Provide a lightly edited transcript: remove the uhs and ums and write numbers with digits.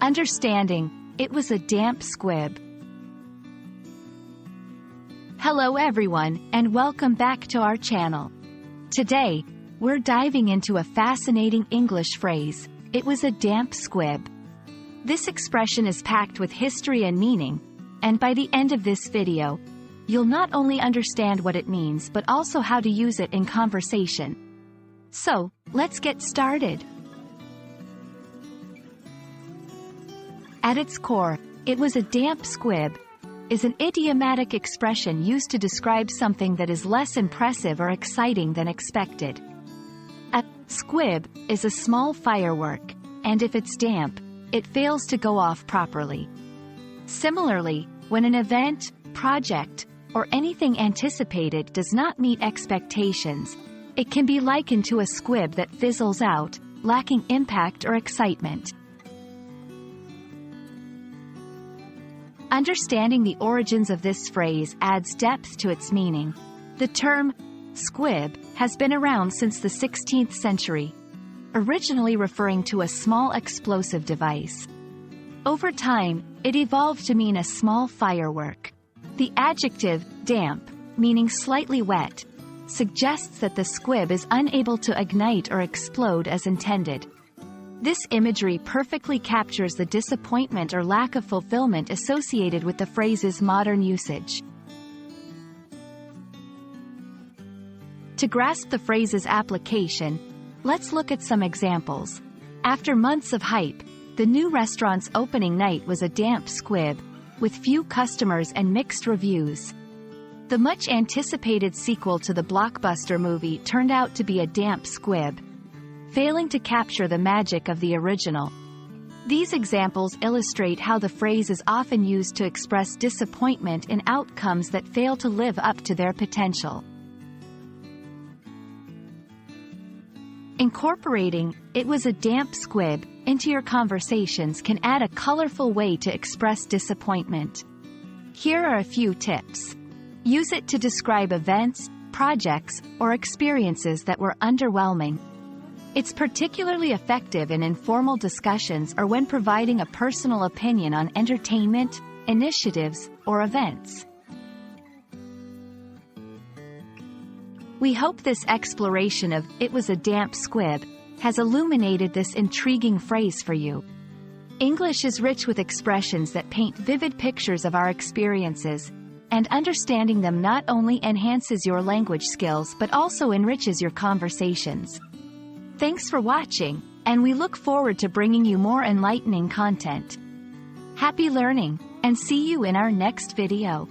Understanding, it was a damp squib. Hello everyone, and welcome back to our channel. Today, we're diving into a fascinating English phrase, it was a damp squib. This expression is packed with history and meaning, and by the end of this video, you'll not only understand what it means but also how to use it in conversation. So, let's get started. At its core, it was a damp squib, is an idiomatic expression used to describe something that is less impressive or exciting than expected. A squib is a small firework, and if it's damp, it fails to go off properly. Similarly, when an event, project, or anything anticipated does not meet expectations, it can be likened to a squib that fizzles out, lacking impact or excitement. Understanding the origins of this phrase adds depth to its meaning. The term squib has been around since the 16th century, originally referring to a small explosive device. Over time, it evolved to mean a small firework. The adjective damp, meaning slightly wet, suggests that the squib is unable to ignite or explode as intended. This imagery perfectly captures the disappointment or lack of fulfillment associated with the phrase's modern usage. To grasp the phrase's application, let's look at some examples. After months of hype, the new restaurant's opening night was a damp squib, with few customers and mixed reviews. The much-anticipated sequel to the blockbuster movie turned out to be a damp squib, failing to capture the magic of the original. These examples illustrate how the phrase is often used to express disappointment in outcomes that fail to live up to their potential. Incorporating "it was a damp squib" into your conversations can add a colorful way to express disappointment. Here are a few tips. Use it to describe events, projects, or experiences that were underwhelming. It's particularly effective in informal discussions or when providing a personal opinion on entertainment, initiatives, or events. We hope this exploration of "it was a damp squib" has illuminated this intriguing phrase for you. English is rich with expressions that paint vivid pictures of our experiences, and understanding them not only enhances your language skills but also enriches your conversations. Thanks for watching, and we look forward to bringing you more enlightening content. Happy learning, and see you in our next video.